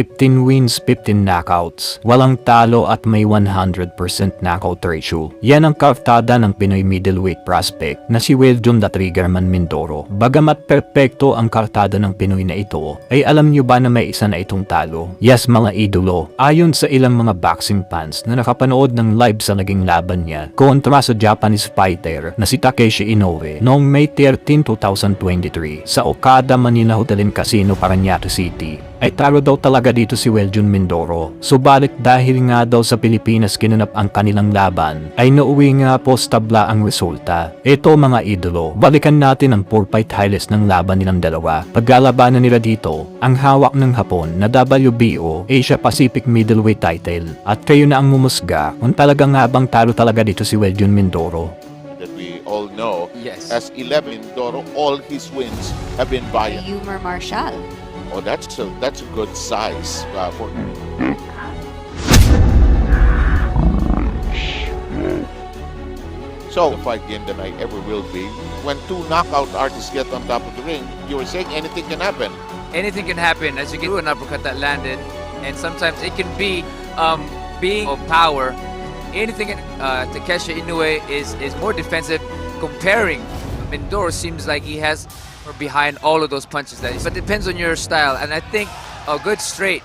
15 wins, 15 knockouts. Walang talo at may 100% knockout ratio. Yan ang kartada ng Pinoy middleweight prospect na si Weljon the Triggerman Mindoro. Bagamat perpekto ang kartada ng Pinoy na ito, ay alam nyo ba na may isa na itong talo? Yes mga idolo, ayon sa ilang mga boxing fans na nakapanood ng live sa naging laban niya kontra sa Japanese fighter na si Takeshi Inoue noong May 13, 2023 sa Okada Manila Hotel and Casino, Parañaque City. Ay talo daw talaga dito si Weljon Mindoro. Subalit dahil nga daw sa Pilipinas kinanap ang kanilang laban, ay nauwi nga po sa tabla ang resulta. Ito mga idolo, balikan natin ang 4-fight highlights ng laban nilang dalawa. Paglalabanan nila dito, ang hawak ng Hapon na WBO Asia Pacific Middleweight title. At kayo na ang mumusga kung talaga nga bang talo talaga dito si Weljon Mindoro. That we all know, Yes. as 11 Mindoro, all his wins have been by Humor Marshall. Oh, that's a good size for. So, the fight game that I ever will be. When two knockout artists get on top of the ring, you were saying anything can happen. Anything can happen as you get an uppercut that landed, and sometimes it can be being of power. Anything Takeshi Inoue is more defensive. Comparing Mindoro seems like he has behind all of those punches but it depends on your style, and I think a good straight.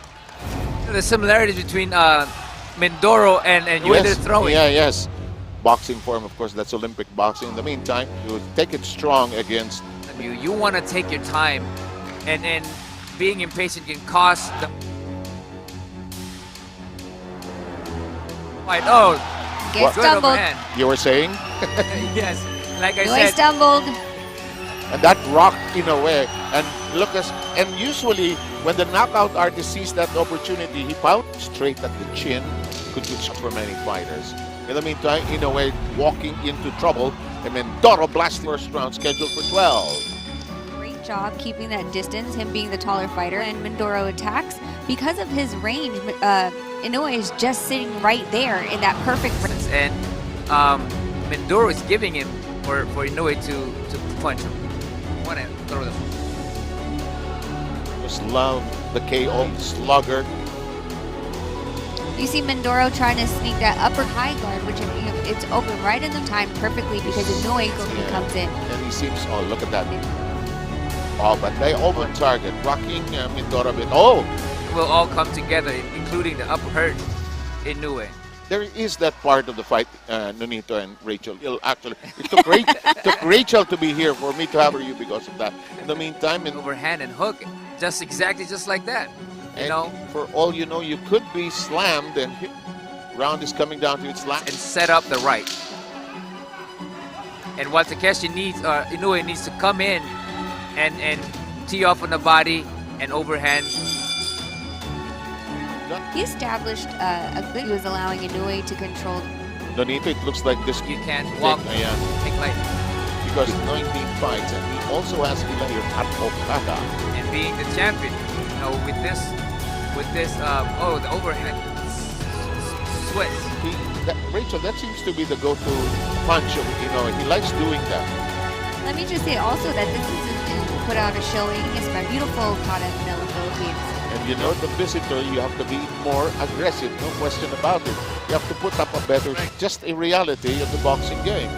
The similarities between Mindoro and you Yes, they're throwing. Yeah, yes. Boxing form, of course, that's Olympic boxing. In the meantime, you take it strong against. You want to take your time, and being impatient can cost the fight. Oh, Get good stumbled. overhand. You were saying, Yes, like I Inoue said, stumbled. and that rocked Inoue. And look, and usually when the knockout artist sees that opportunity, he pouts straight at the chin. Could be shot for many fighters. In the meantime, Inoue walking into trouble, and Mindoro blasting first round scheduled for 12. Great job keeping that distance, him being the taller fighter, and Mindoro attacks. Because of his range, Inoue is just sitting right there in that perfect range. and Mindoro is giving him for Inoue to punch him. Want to throw them. Just love the KO slugger. You see Mindoro trying to sneak that upper high guard, which it's open right in the time perfectly because Inoue comes in. And he seems, oh, look at that. Oh, but they over target, rocking Mindoro a bit. Oh, Will all come together, including the uppercut Inoue. there is that part of the fight, Nonito and Rachel. It took, took Rachel to be here for me to have you because of that. In the meantime, Overhand and hook, just like that. You know, for all you know, you could be slammed and round is coming down to its and last. set up the right. And what Takeshi needs, Inoue needs to come in and tee off on the body and overhand. He established a good. He was allowing Inoue to control. Nonito, it looks like this You can't walk, take light. because 19 fights, and he also has 11 at Okada. And being the champion, you know, with this, the overhand switch. Rachel, that seems to be the go-to punch of Inoue. He likes doing that. Let me just say also that this is to put out a showing. It's my beautiful Okada in the Philippines. And you know, the visitor, you have to be more aggressive, no question about it. You have to put up a better, just a reality of the boxing game.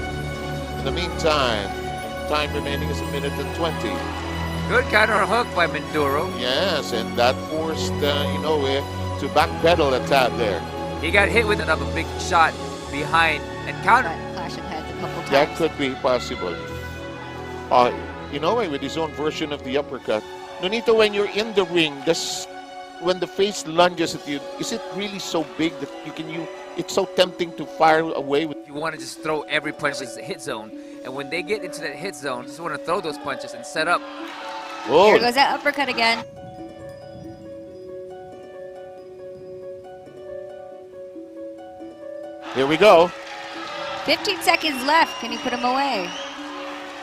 In the meantime, time remaining is 1 minute and 20. Good counter hook by Mindoro. Yes, and that forced Inoue to backpedal a tad there. He got hit with a big shot behind and counter. Clash of heads a couple times. That could be possible. Inoue with his own version of the uppercut. Nonito, when you're in the ring, when the face lunges at you, is it really so big that it's so tempting to fire away with? You want to just throw every punch into the hit zone. And when they get into that hit zone, you just want to throw those punches and set up. Oh, Here goes that uppercut again. here we go. 15 seconds left. Can he put him away?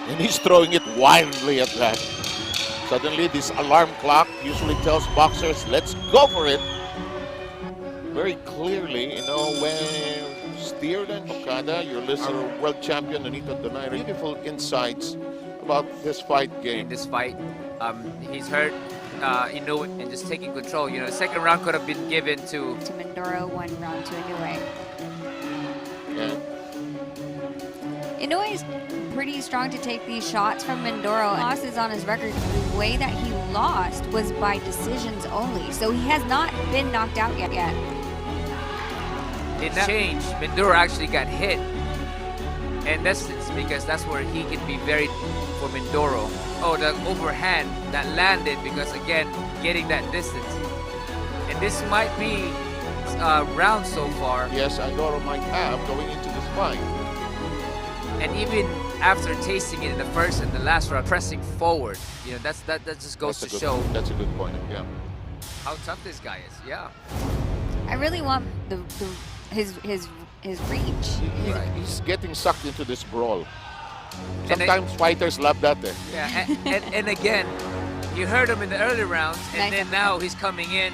And he's throwing it wildly at that. Suddenly, this alarm clock usually tells boxers, let's go for it. Very clearly, when steered and Okada, your listener, world champion, Nonito Donaire, beautiful insights about this fight In game. this fight, he's hurt. Inoue and just taking control. You know, the second round could have been given to Mindoro, 1 round to Inoue. Yeah. Inoue is pretty strong to take these shots from Mindoro. Losses on his record. The way that he lost was by decisions only. So he has not been knocked out yet. in that change. Mindoro actually got hit and distance because that's where he can be very for Mindoro. Oh, the overhand that landed because again getting that distance. And this might be round so far. Yes, Mindoro might have going into this fight. And even after tasting it in the first and the last round, pressing forward, you know, that just goes to show That's a good point. Yeah. how tough this guy is. Yeah. I really want his reach. He's getting sucked into this brawl. And Sometimes fighters love that. Yeah, and again, you heard him in the early rounds, and then now he's coming in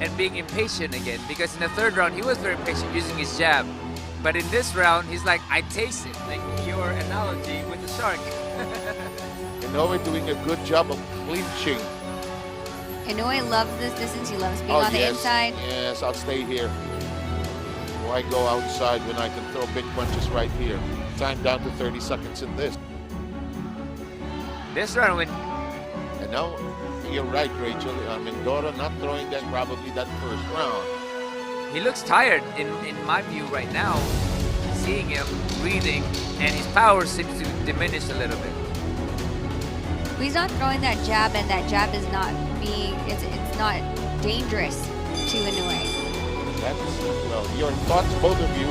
and being impatient again because in the third round he was very patient using his jab. But in this round, he's like, I taste it, like your analogy with the shark. Inoue doing a good job of clinching. Inoue loves this distance. He loves being on the inside. Yes, I'll stay here. Why go outside when I can throw big punches right here? Time down to 30 seconds in this. This round, when And now, you're right, Rachel. Mindoro not throwing that probably that first round. he looks tired in my view right now, seeing him breathing, and his power seems to diminish a little bit. He's not throwing that jab, and that jab is not it's not dangerous to Inoue. That's, well, your thoughts, both of you.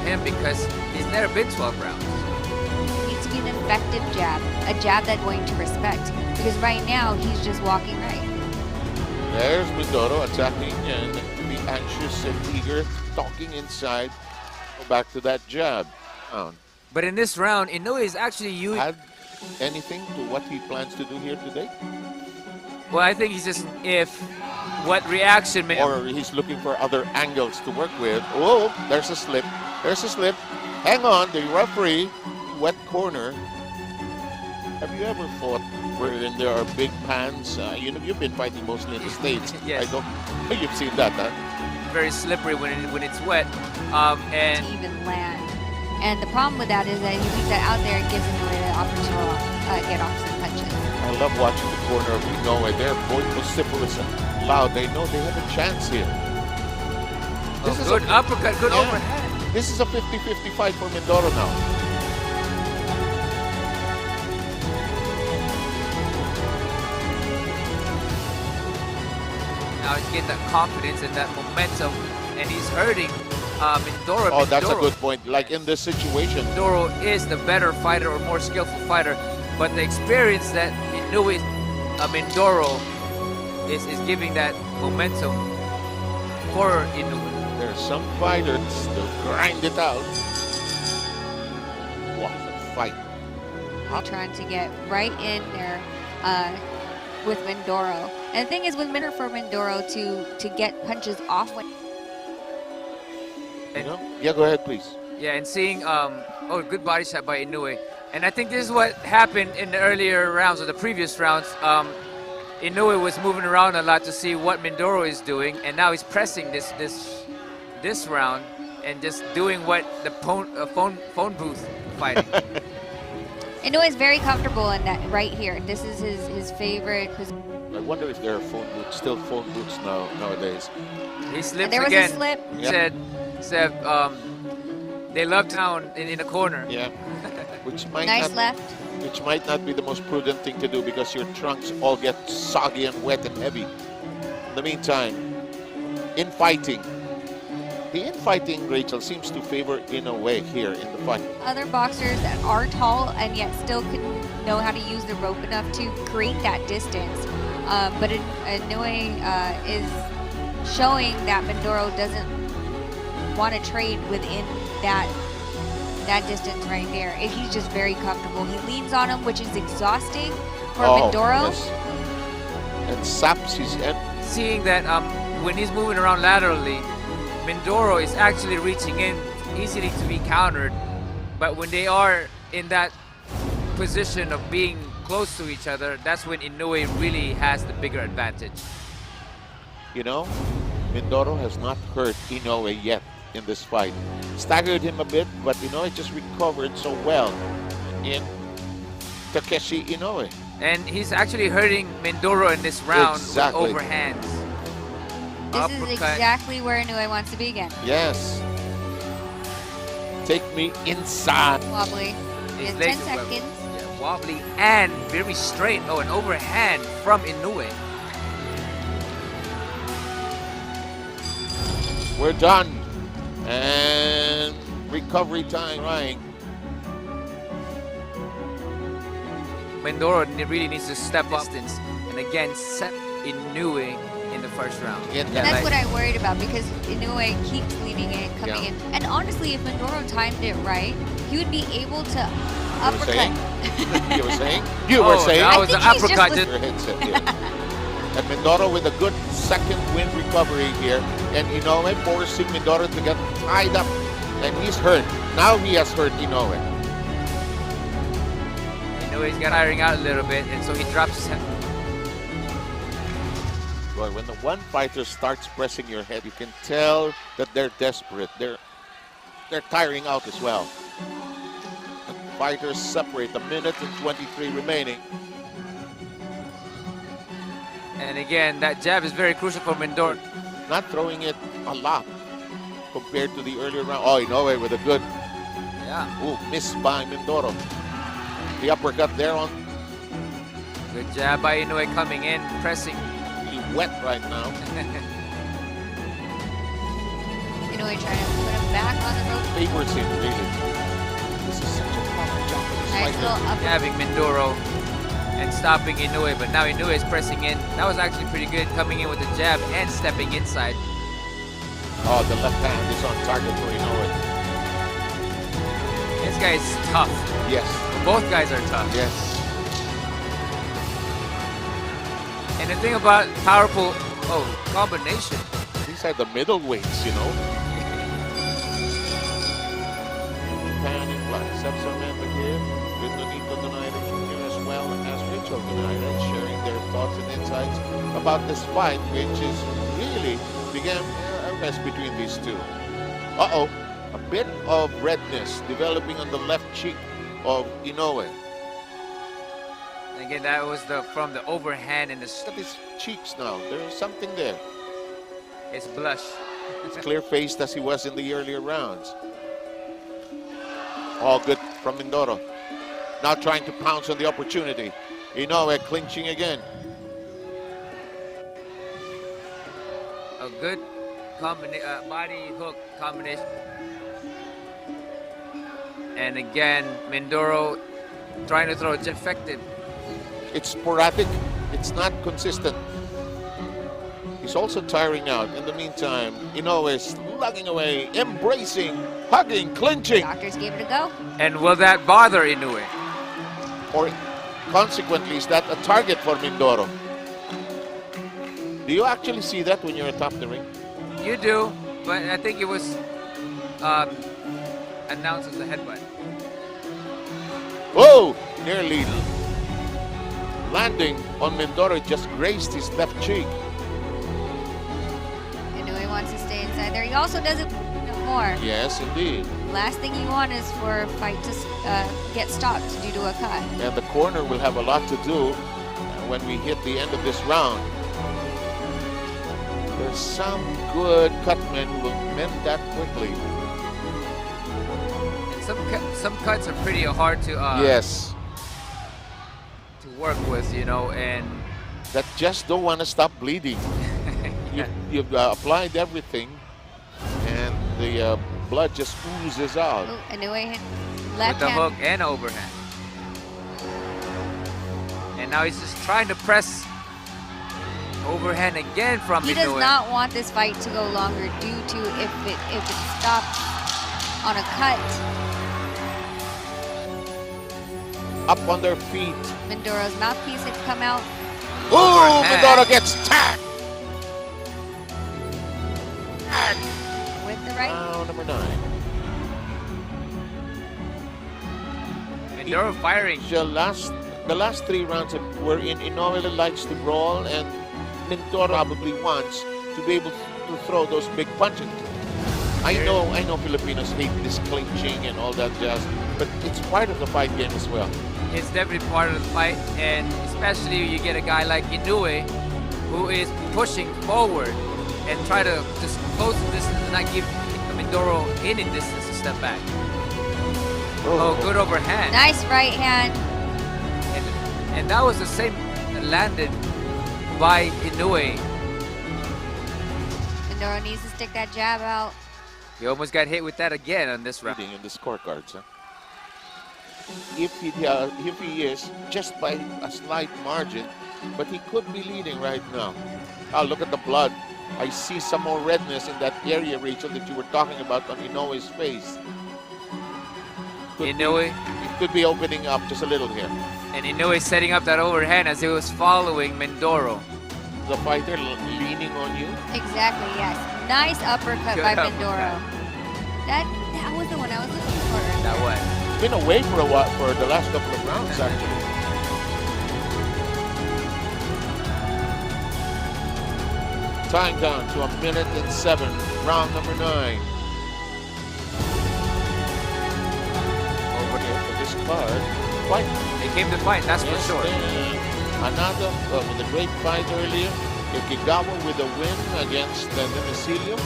Him because he's never been 12 rounds. It needs to be an effective jab, a jab that's going to respect. Because right now he's just walking right. There's Mindoro attacking and be anxious and eager, talking inside. Go back to that jab. But in this round, Inoue is actually using. Add anything to what he plans to do here today? Well, I think he's just what reaction may. Or he's looking for other angles to work with. Oh, there's a slip. There's a slip. Hang on, the referee, wet corner. Have you ever fought wherein there are big pans? You've been fighting mostly in the States. Yes. You've seen that, huh? Very slippery when it's wet. And To even land. And the problem with that is that he leaves that out there and gives Inoue the opportunity to get off some punches. I love watching the corner of Inoue. They're both vociferous and loud. They know they have a chance here. This is good uppercut, good Yeah. overhead. This is a 50-50 fight for Mindoro now. Now he's getting that confidence and that momentum, and he's hurting Mindoro. Oh, that's a good point. Like in this situation, Mindoro is the better fighter or more skillful fighter, but the experience that Inoue, Mindoro is giving that momentum for Inoue. there's some fighters that grind it out. What a fight. Trying to get right in there with Mindoro. And the thing is with Mindoro to get punches off when You know? Yeah, go ahead, please. Yeah, and seeing good body shot by Inoue. And I think this is what happened in the earlier rounds or the previous rounds. Inoue was moving around a lot to see what Mindoro is doing, and now he's pressing this round and just doing what the phone booth fighting. Inoue is very comfortable in that right here. This is his favorite position. I wonder if there are still phone booths nowadays. He slips There was again. a slip. He said they love down in a corner. Yeah. Which might Nice not, left. Which might not be the most prudent thing to do because your trunks all get soggy and wet and heavy. In the meantime, the infighting, Rachel, seems to favor Inoue here in the fight. Other boxers that are tall and yet still can know how to use the rope enough to create that distance. But Inoue is showing that Mindoro doesn't want to trade within that distance right there. He's just very comfortable. He leans on him, which is exhausting for Mindoro. Yes. And saps his head. Seeing that when he's moving around laterally, Mindoro is actually reaching in easily to be countered. But when they are in that position of being close to each other, that's when Inoue really has the bigger advantage. You know, Mindoro has not hurt Inoue yet in this fight. Staggered him a bit, but Inoue just recovered so well in Takeshi Inoue. And he's actually hurting Mindoro in this round Exactly. with overhands. This is exactly where Inoue wants to be again. Yes. Take me inside. Wobbly. He His has 10 legs are seconds. wobbly and very straight. Oh, an overhand from Inoue. We're done. And recovery time running. Mindoro really needs to step up and again set Inoue in the first round. Yeah, That's what I worried about because Inoue keeps leaning in, coming Yeah. in. And honestly, if Mindoro timed it right, he would be able to You were uppercut. saying? You were saying? You were Oh, saying? that was I an think he's just uppercut. Your headset here. And Mindoro with a good second win recovery here. And Inoue forcing Mindoro to get tied up. And he's hurt. Now he has hurt Inoue. Inoue's got tiring out a little bit, and so he drops his head. Boy, when the one fighter starts pressing your head, you can tell that they're desperate. They're tiring out as well. The fighters separate. 1:23 remaining. And again, that jab is very crucial for Mindoro. Not throwing it a lot compared to the earlier round. Oh, Inoue with a good missed by Mindoro. The uppercut there on Good jab by Inoue coming in, pressing. really wet right now. Inoue trying to put him back on the rope. Favors him, really. This is such a tough Japanese Nice fighter. little uppercut. Jabbing Mindoro and stopping Inoue, but now Inoue is pressing in. That was actually pretty good, coming in with the jab and stepping inside. Oh, the left hand is on target for Inoue. This guy is tough. Yes, Both guys are tough. yes. And the thing about powerful combination, These are the middleweights, you know. Japan in place. Have Samantha here with Nonito Donaire Jr. as well as Rachel Donaire sharing their thoughts and insights about this fight, which is really began a mess between these two. Uh-oh, a bit of redness developing on the left cheek of Inoue. and again, that was from the overhand and Look at his cheeks now. There's something there. his blush. As clear-faced as he was in the earlier rounds. All good from Mindoro. Now trying to pounce on the opportunity. Inoue clinching again. A good body hook combination. And again, Mindoro trying to throw effective. It's sporadic. It's not consistent. He's also tiring out. In the meantime, Inoue is slugging away, embracing, hugging, clinching. Doctors gave it a go. And will that bother Inoue? Or consequently, is that a target for Mindoro? Do you actually see that when you're atop the ring? You do, but I think it was announced as a headbutt. Whoa! Nearly landing on Mindoro, just grazed his left cheek. Inoue wants to stay inside there. He also does it more. Yes, indeed. Last thing you want is for a fight to get stopped due to a cut. And the corner will have a lot to do when we hit the end of this round. There's some good cutmen who will mend that quickly. And some cuts are pretty hard to Yes, to work with, you know, and that just don't want to stop bleeding. You've applied everything, and the blood just oozes out. Ooh, Inoue hit with left the hook hand. and overhand. And now he's just trying to press overhand again from He Inoue. does not want this fight to go longer due to if it stops on a cut, Up on their feet. Mindoro's mouthpiece had come out. Ooh, Overhand. Mindoro gets tagged. With the right. Round number 9. Mindoro firing. The the last 3 rounds were in Inoue likes to brawl, and Mindoro probably wants to be able to throw those big punches. I know Filipinos hate this clinching and all that jazz, but it's part of the fight game as well. It's definitely part of the fight, and especially you get a guy like Inoue who is pushing forward and try to just close the distance and not give Mindoro any distance to step back. Oh, good overhand. Nice right hand. And that was the same landed by Inoue. Mindoro needs to stick that jab out. He almost got hit with that again on this round. In the scorecards, huh? If he is just by a slight margin, but he could be leading right now. Oh, look at the blood. I see some more redness in that area, Rachel, that you were talking about on Inoue's face. Inoue. It could be opening up just a little here. And Inoue setting up that overhand as he was following Mindoro. The fighter leaning on you. Exactly, yes. Nice uppercut Good by uppercut. Mindoro. That was the one I was looking for. That way. Been away for a while, for the last couple of rounds, actually. Tying down to 1 minute and 7, round number 9. Over here for this card, fight. They came to fight, that's for Yes, sure. Another with a great fight earlier. Ikigawa with a win against Nemesilo.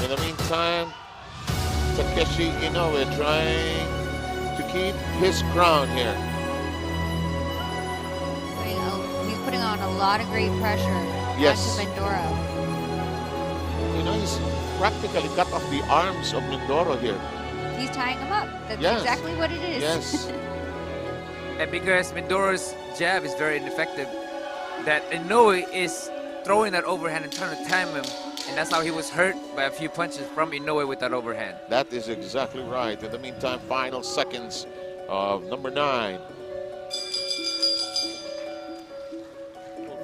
In the meantime, Takeshi Inoue trying to keep his crown here. He's putting on a lot of great pressure Yes. onto Mindoro. You know, he's practically cut off the arms of Mindoro here. He's tying him up. That's Yes. exactly what it is. Yes. And because Mindoro's jab is very ineffective, that Inoue is throwing that overhand and trying to time him, and that's how he was hurt by a few punches from Inoue with that overhand. That is exactly right. In the meantime, final seconds of number 9.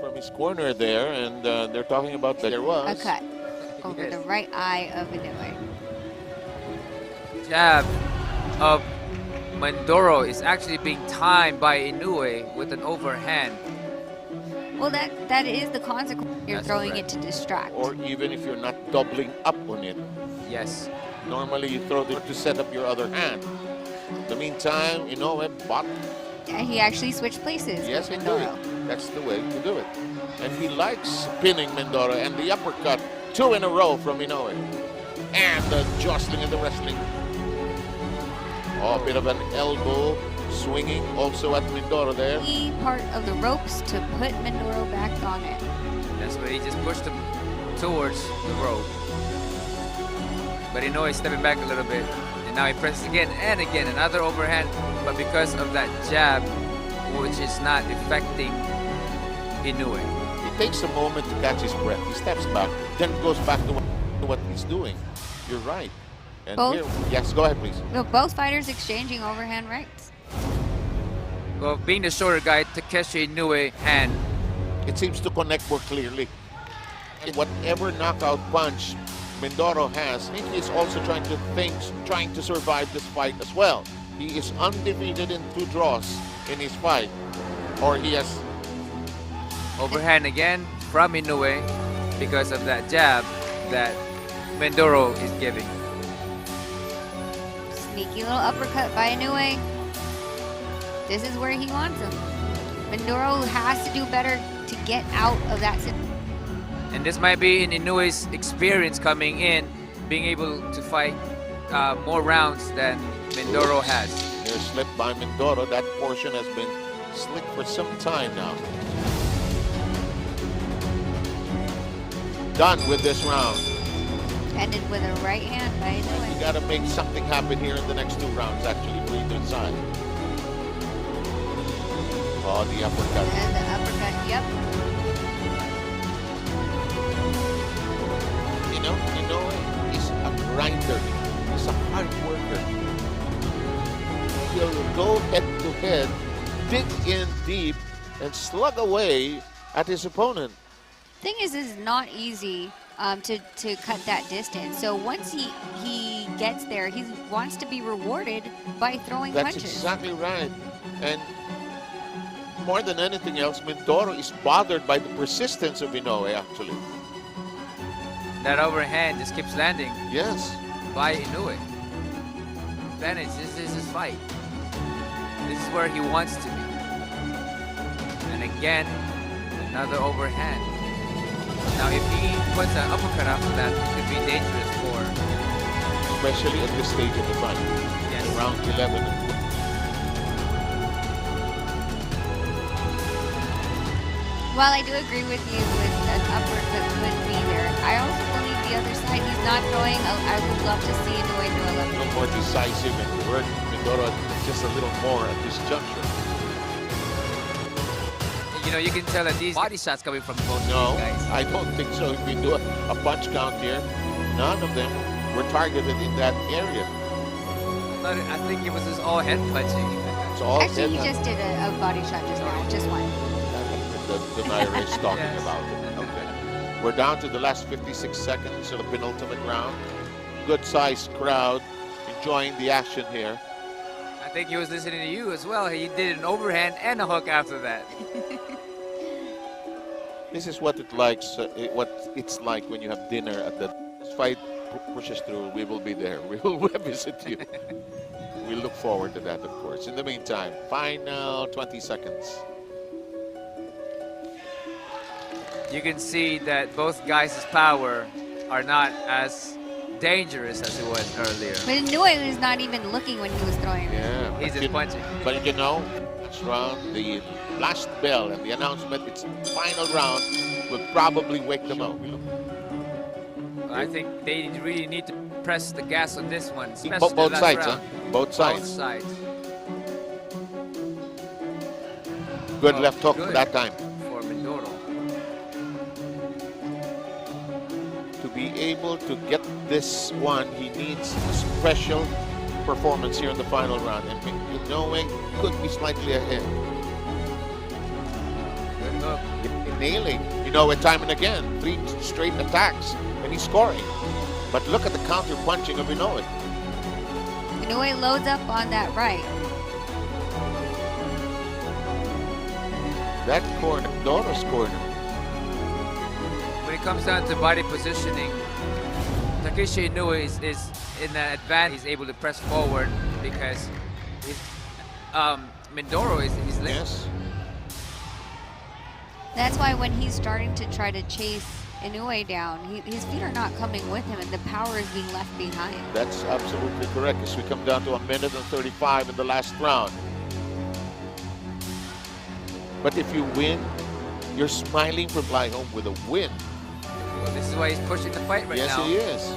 From his corner there, and they're talking about that there was. A cut over Yes. the right eye of Inoue. Jab of Mindoro is actually being timed by Inoue with an overhand. Well, that is the consequence. You're That's throwing correct. it to distract. Or even if you're not doubling up on it. Yes. Normally you throw it to set up your other hand. In the meantime, Inoue bought. Yeah, he actually switched places Yes, with indeed. Mindoro. That's the way to do it. And he likes pinning Mindoro, and the uppercut, 2 in a row from Inoue. And the jostling and the wrestling. Oh, a bit of an elbow swinging also at Mindoro there. Key part of the ropes to put Mindoro back on it. That's where he just pushed him towards the rope. But Inoue is stepping back a little bit. And now he presses again and again. Another overhand. But because of that jab, which is not affecting Inoue. He takes a moment to catch his breath. He steps back, then goes back to what he's doing. You're right. And Both? here, yes, go ahead, please. Well, both fighters exchanging overhand rights. Well, being the shorter guy, Takeshi Inoue hand. It seems to connect more clearly. And whatever knockout punch Mindoro has, he is also trying to survive this fight as well. He is undefeated in 2 draws in his fight. Or he has Overhand again from Inoue because of that jab that Mindoro is giving. Sneaky little uppercut by Inoue. This is where he wants him. Mindoro has to do better to get out of that situation. And this might be in Inoue's experience coming in, being able to fight more rounds than Mindoro has. There's slip by Mindoro. That portion has been slick for some time now. Done with this round. Ended with a right hand by You Inoue. got to make something happen here in the next 2 rounds, actually, for either side. Oh, the uppercut. And the uppercut, yep. You know, he's a grinder. He's a hard worker. He'll go head to head, dig in deep, and slug away at his opponent. Thing is, it's not easy to cut that distance. So once he gets there, he wants to be rewarded by throwing That's punches. exactly right. And more than anything else, Mindoro is bothered by the persistence of Inoue, actually. That overhand just keeps landing Yes. by Inoue. Advantage, this is his fight. This is where he wants to be. And again, another overhand. Now if he puts an uppercut after that, it could be dangerous for... Especially at this stage of the fight. Yes. Round 11. While I do agree with you with an uppercut could be there, I also believe the other side he's not throwing. I would love to see Inoue throw a A left. little more decisive and work Mindoro just a little more at this juncture. You know, you can tell that these body shots coming from both No, these guys. I don't think so. If we do a punch count here, none of them were targeted in that area. But I think it was just all head punching. It's all Actually, he head- just did a body shot just now, just one. the Naira is talking Yes. about it. Okay. We're down to the last 56 seconds of the penultimate round. Good sized crowd enjoying the action here. I think he was listening to you as well. He did an overhand and a hook after that. This is what what it's like when you have dinner at the this fight pushes through. We will be there. We will visit you. We look forward to that, of course. In the meantime, final 20 seconds. You can see that both guys' power are not as dangerous as it was earlier. But Inoue was not even looking when he was throwing. Yeah. He's but just punching. But you know, this round, the last bell and the announcement, it's final round, will probably wake them up. I think they really need to press the gas on this one, especially Both the last sides, huh? round. Both Both sides. sides. Good Oh, left hook good. that time. For Mindoro. To be able to get this one, he needs a special performance here in the final round. And Inoue could be slightly ahead. Good hook. Nailing Inoue time and again. 3 straight attacks, and he's scoring. But look at the counter punching of Inoue. Inoue loads up on that right. That corner, Mindoro's corner. When it comes down to body positioning, Takeshi Inoue is in an advantage. He's able to press forward because Mindoro is late. Yes. That's why when he's starting to try to chase Inoue down, his feet are not coming with him and the power is being left behind. That's absolutely correct as we come down to 1 minute and 35 in the last round. But if you win, you're smiling from fly home with a win. Well, this is why he's pushing the fight right Yes, now. he is.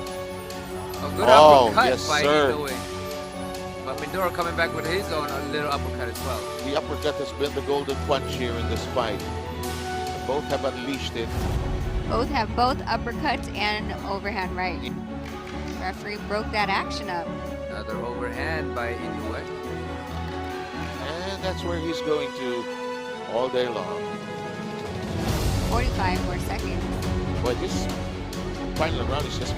A good Oh, uppercut yes, by sir. Inoue. But Mindoro coming back with his own little uppercut as well. The uppercut has been the golden punch here in this fight. Both have unleashed it. Both have both uppercuts and overhand right. Referee broke that action up. Another overhand by Inoue. And that's where he's going to all day long. 45 more seconds. But this final round is just...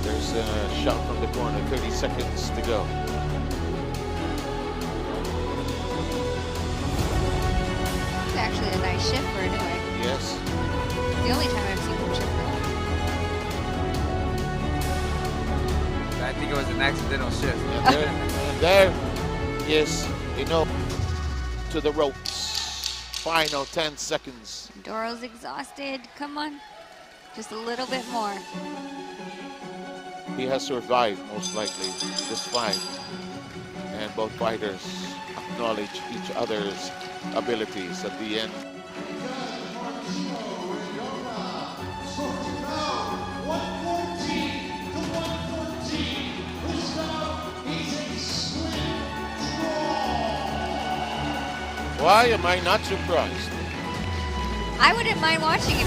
There's a shot from the corner, 30 seconds to go. It's actually a nice shift for Inoue. Yes. The only time I've seen him shift for him. I think it was an accidental shift. And there is Inoue to the ropes. Final 10 seconds. Mindoro's exhausted. Come on. Just a little bit more. He has survived, most likely, this fight. And both fighters acknowledge each other's abilities at the end. Why am I not surprised? I wouldn't mind watching it.